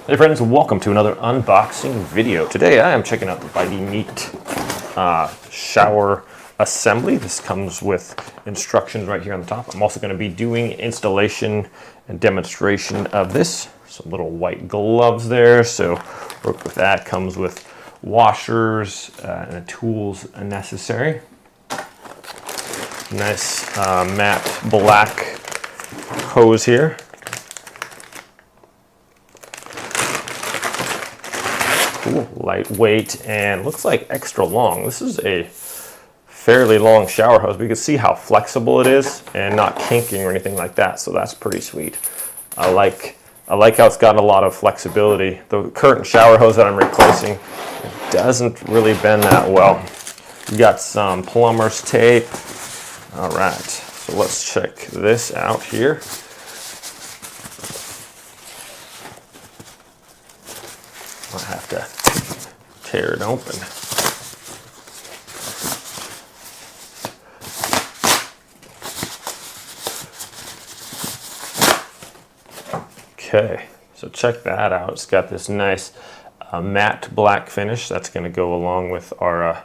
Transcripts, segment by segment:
Hey friends, welcome to another unboxing video. Today I am checking out the WDMEET shower assembly. This comes with instructions right here on the top. I'm also going to be doing installation and demonstration of this. Some little white gloves there, so work with that. Comes with washers and the tools necessary. Nice matte black hose here. Cool, lightweight, and looks like extra long. This is a fairly long shower hose, but you can see how flexible it is and not kinking or anything like that, so that's pretty sweet. I like how it's got a lot of flexibility. The current shower hose that I'm replacing doesn't really bend that well. You got some plumber's tape. All right, so let's check this out here. I have to tear it open. Okay, so check that out. It's got this nice matte black finish that's going to go along with our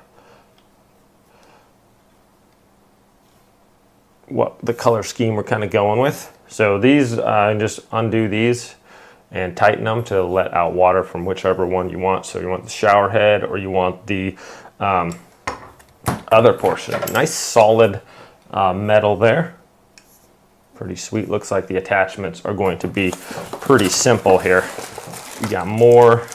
the color scheme we're kind of going with. So these, just undo these and tighten them to let out water from whichever one you want. So you want the shower head or you want the other portion. Nice solid metal there. Pretty sweet. Looks like the attachments are going to be pretty simple here. We got more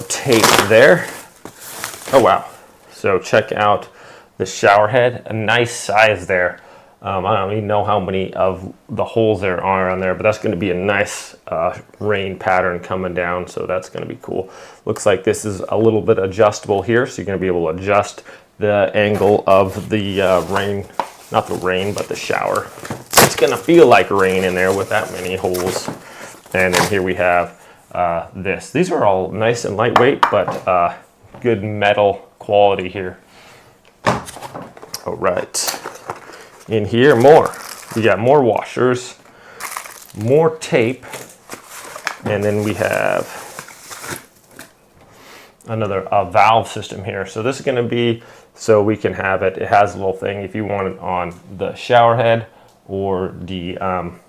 tape there. Oh wow. So check out the shower head, a nice size there. I don't even know how many of the holes there are on there, but that's going to be a nice rain pattern coming down, so that's going to be cool. Looks like this is a little bit adjustable here, so you're going to be able to adjust the angle of the rain, not the rain, but the shower. It's going to feel like rain in there with that many holes. And then here we have this. These are all nice and lightweight, but good metal quality here. All right, in here more. We got more washers, more tape, and then we have another valve system here. So this is going to be so we can have it. It has a little thing if you want it on the shower head or the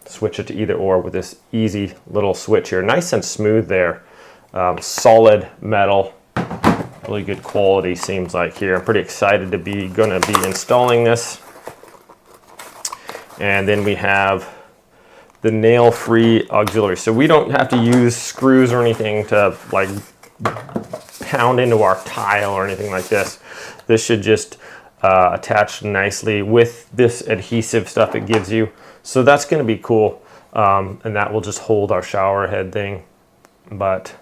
switch it to either or with this easy little switch here. Nice and smooth there. Solid metal. Really good quality seems like here. I'm pretty excited to be installing this. And then we have the nail-free auxiliary. So we don't have to use screws or anything to like pound into our tile or anything like this. This should just attach nicely with this adhesive stuff it gives you. So that's going to be cool. And that will just hold our shower head thing. But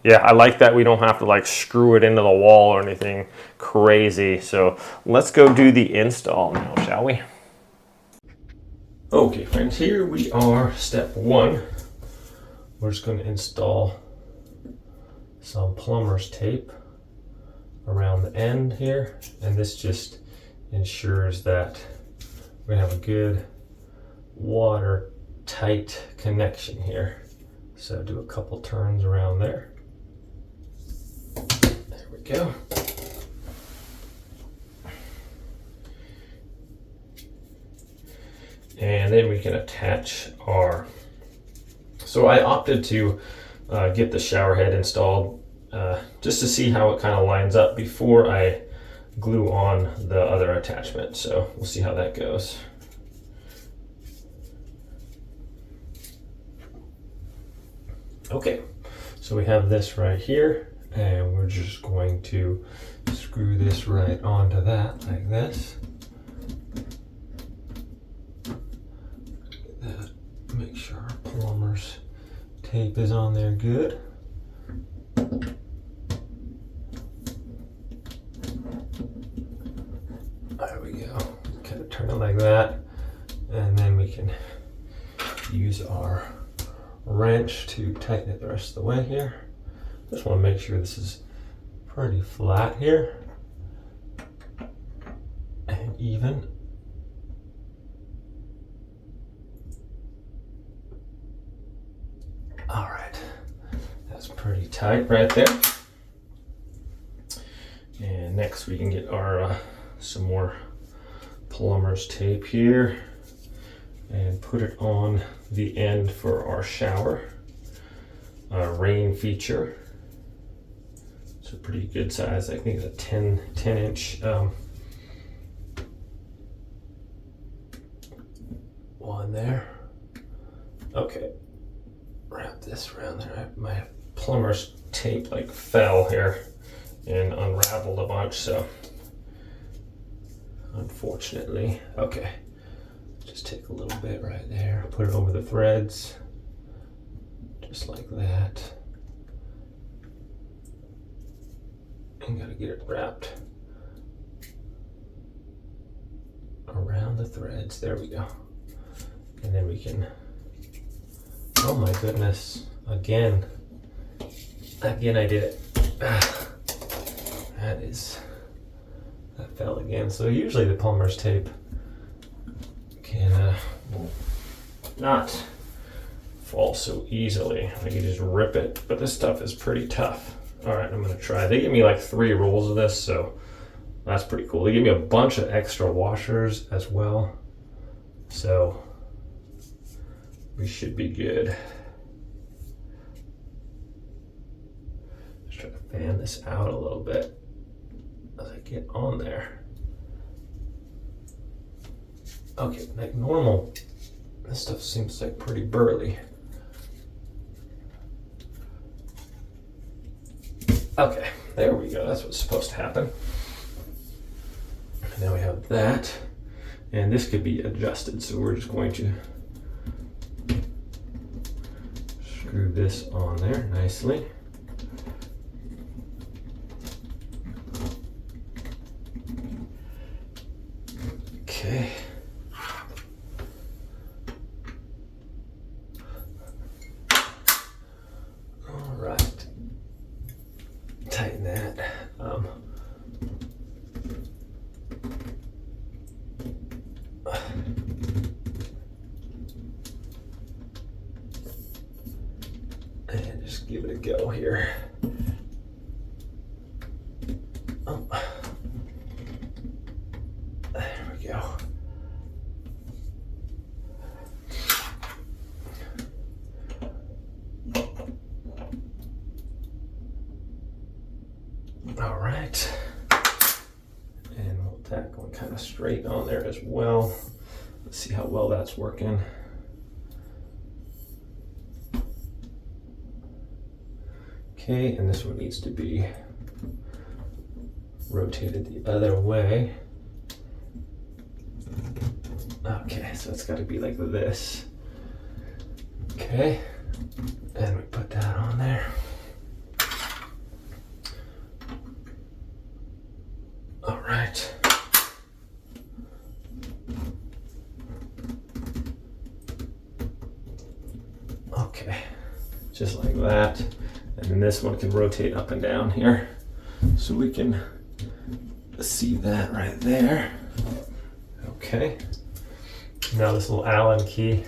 yeah, I like that we don't have to like screw it into the wall or anything crazy. So let's go do the install now, shall we? Okay, friends, here we are, step one. We're just going to install some plumber's tape around the end here. And this just ensures that we have a good watertight connection here. So do a couple turns around there. There we go. And then we can attach our, so I opted to get the shower head installed just to see how it kind of lines up before I glue on the other attachment. So we'll see how that goes. Okay, so we have this right here. And we're just going to screw this right onto that like this. Make sure our plumber's tape is on there good. There we go. Kind of turn it like that. And then we can use our wrench to tighten it the rest of the way here. Just want to make sure this is pretty flat here and even. pretty tight right there. And next we can get our some more plumber's tape here and put it on the end for our shower rain feature. It's a pretty good size. I think it's a 10 inch one there. Okay, wrap this around there. My plumber's tape like fell here and unraveled a bunch, so unfortunately. Okay, just take a little bit right there, put it over the threads, just like that. And gotta get it wrapped around the threads. There we go. And then we can, oh my goodness, again I did it. That fell again. So usually the plumber's tape can not fall so easily. I can just rip it, but this stuff is pretty tough. All right, I'm gonna try. They give me like 3 rolls of this, so that's pretty cool. They give me a bunch of extra washers as well, so we should be good. Just try to fan this out a little bit as I get on there. Okay, like normal, this stuff seems like pretty burly. Okay, there we go. That's what's supposed to happen. And now we have that, and this could be adjusted. So we're just going to screw this on there nicely. Okay. All right. Tighten that. And just give it a go here. Oh. There we go. All right, and we'll tack one kind of straight on there as well. Let's see how well that's working. Okay, and this one needs to be rotated the other way. Okay, so it's got to be like this. Okay, and we put that on there. All right. Okay, just like that. And then this one can rotate up and down here. So we can see that right there. Okay. Now this little Allen key,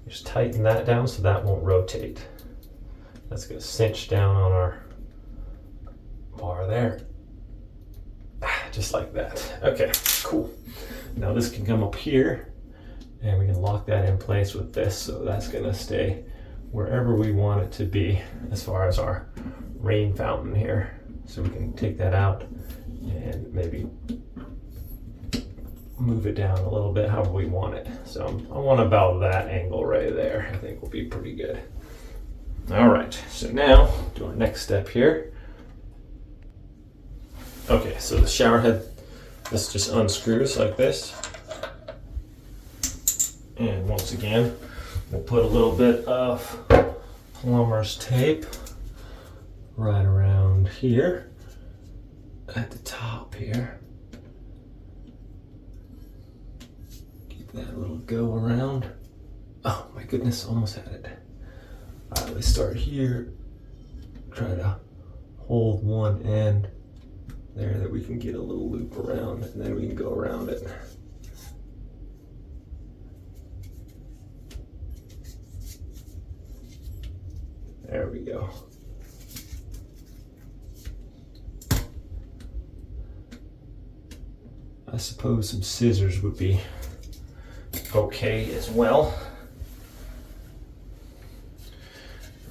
just tighten that down so that won't rotate. That's gonna cinch down on our bar there. Just like that. Okay, cool. Now this can come up here and we can lock that in place with this, so that's gonna stay wherever we want it to be as far as our rain fountain here. So we can take that out and maybe move it down a little bit however we want it. So I want about that angle right there. I think will be pretty good. All right, so now do our next step here. Okay, so the shower head, this just unscrews like this. And once again, we'll put a little bit of plumber's tape right around here at the top here. Give that a little go around. Oh my goodness, almost had it. All right, let's start here. Try to hold one end there that we can get a little loop around, and then we can go around it. There we go. suppose some scissors would be okay as well.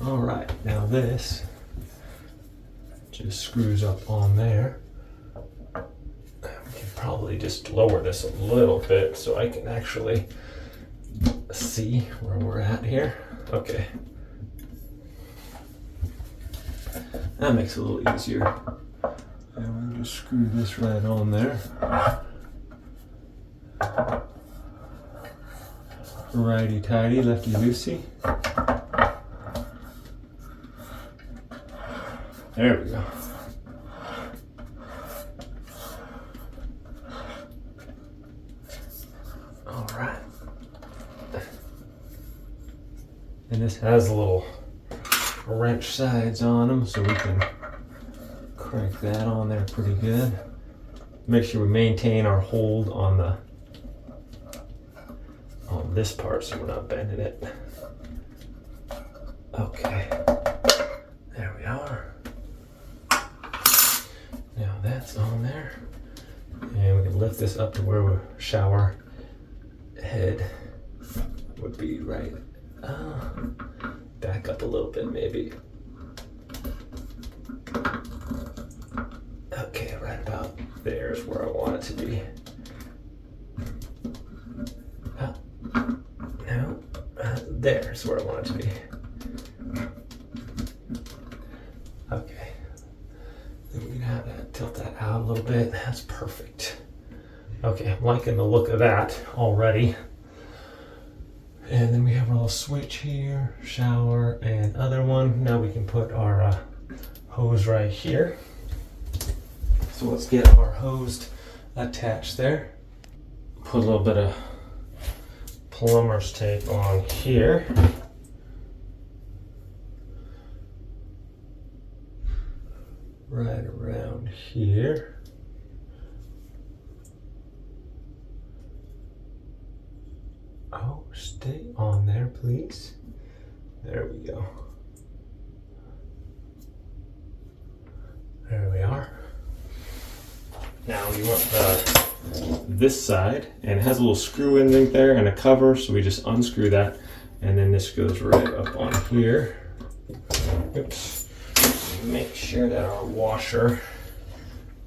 All right, now this just screws up on there. We can probably just lower this a little bit so I can actually see where we're at here. Okay. That makes it a little easier. And we'll just screw this right on there. Righty tighty, lefty loosey. There we go. All right. And this has a little wrench sides on them, so we can crank that on there pretty good. Make sure we maintain our hold on this part so we're not bending it. Okay, there we are. Now that's on there, and we can lift this up to where our shower head would be right. Back up a little bit maybe. Okay, right about there is where I want it to be. No, there's where I want it to be. Okay, then we can have that, tilt that out a little bit. That's perfect. Okay, I'm liking the look of that already. And then we have our little switch here, shower and other one. Now we can put our hose right here. So let's get our hose attached there. Put a little bit of plumber's tape on here. Right around here. Oh, stay on there, please. There we go. There we are. Now we want this side, and it has a little screw in there and a cover, so we just unscrew that, and then this goes right up on here. Oops. Make sure that our washer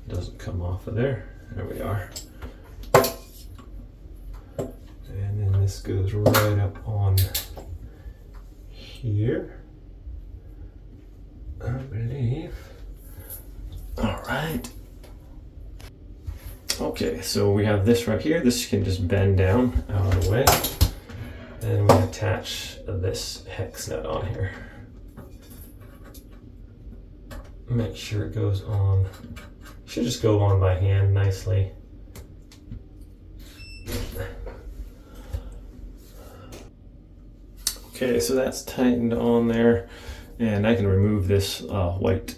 doesn't come off of there. There we are. And then this goes right up on here, I believe. All right. Okay, so we have this right here. This can just bend down out of the way. And we attach this hex nut on here. Make sure it goes on. Should just go on by hand nicely. Okay, so that's tightened on there, and I can remove this white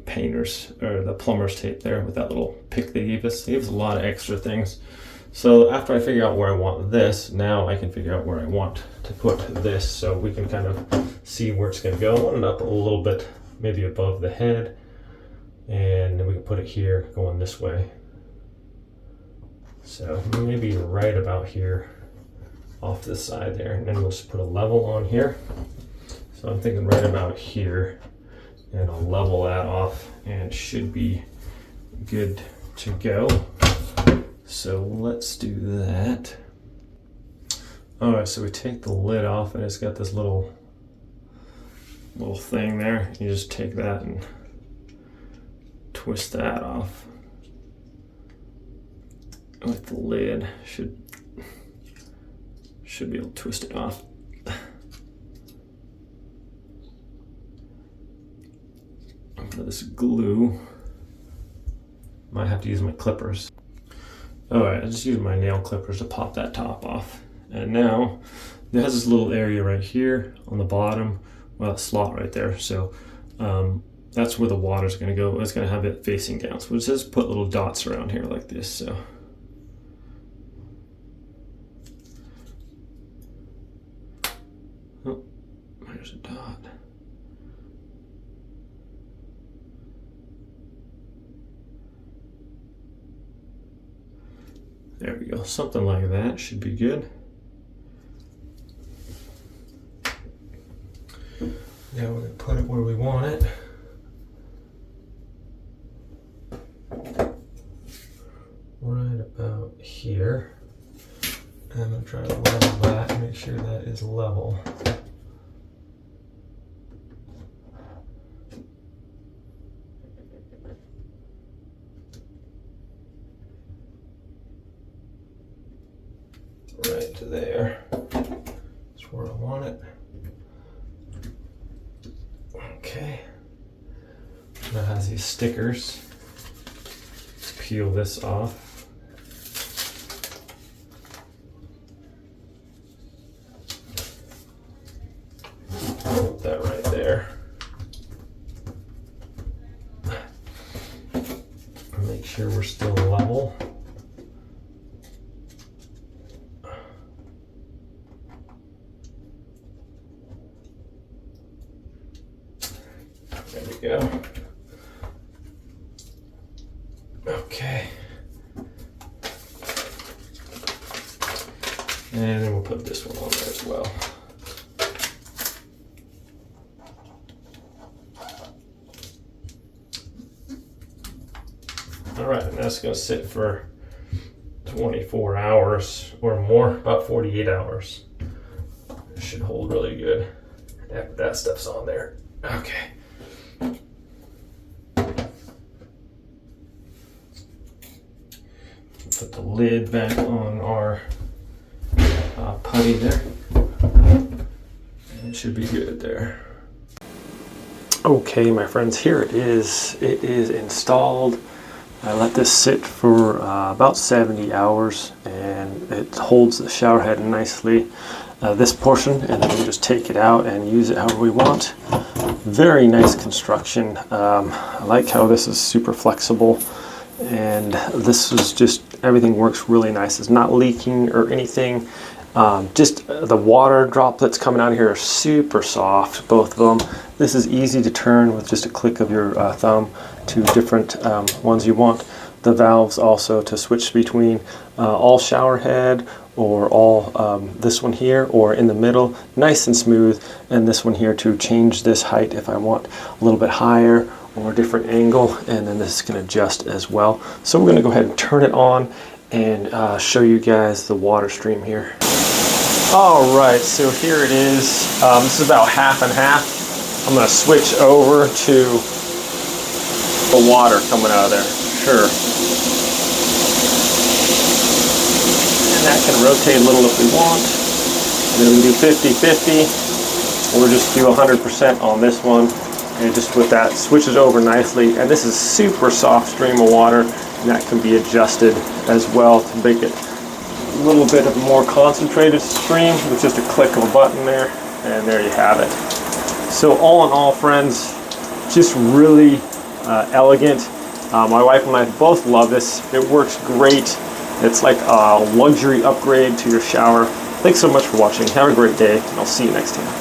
painter's or the plumber's tape there with that little pick they gave us. They gave us a lot of extra things. So after I figure out where I want this, now I can figure out where I want to put this, so we can kind of see where it's going to go. I want it up a little bit, maybe above the head, and then we can put it here going this way. So maybe right about here off to the side there, and then we'll just put a level on here. So I'm thinking right about here, and I'll level that off and should be good to go. So let's do that. All right, so we take the lid off, and it's got this little thing there. You just take that and twist that off with the lid. Should be able to twist it off. For this glue, might have to use my clippers. All right, I just use my nail clippers to pop that top off. And now it has this little area right here on the bottom, well, a slot right there. So that's where the water's going to go. It's going to have it facing down. So we'll just put little dots around here like this. So oh, there's a dot. There we go, something like that should be good. Now we're gonna put it where we want it. Right about here. And I'm gonna try to level that and make sure that is level. Right to there. That's where I want it. Okay. Now it has these stickers. Let's peel this off. Put that right there. Make sure we're still level. There we go. Okay. And then we'll put this one on there as well. All right, and that's gonna sit for 24 hours or more, about 48 hours. It should hold really good after that stuff's on there. Okay. Put the lid back on our putty there. And it should be good there. Okay, my friends, here it is. It is installed. I let this sit for about 70 hours and it holds the shower head nicely. This portion, and then we just take it out and use it however we want. Very nice construction. I like how this is super flexible, and this is just, everything works really nice. It's not leaking or anything. Just the water droplets coming out of here are super soft, both of them. This is easy to turn with just a click of your thumb to different ones you want. The valves also to switch between all shower head or all this one here or in the middle, nice and smooth, and this one here to change this height if I want a little bit higher or a different angle, and then this can adjust as well. So we're going to go ahead and turn it on and show you guys the water stream here. All right, so here it is. This is about half and half. I'm going to switch over to the water coming out of there. Sure. And that can rotate a little if we want. And then we can do 50-50, or just do 100% on this one. And just with that, switches over nicely. And this is super soft stream of water, and that can be adjusted as well to make it a little bit of a more concentrated stream with just a click of a button there, and there you have it. So all in all, friends, just really elegant. My wife and I both love this. It works great. It's like a luxury upgrade to your shower. Thanks so much for watching. Have a great day, and I'll see you next time.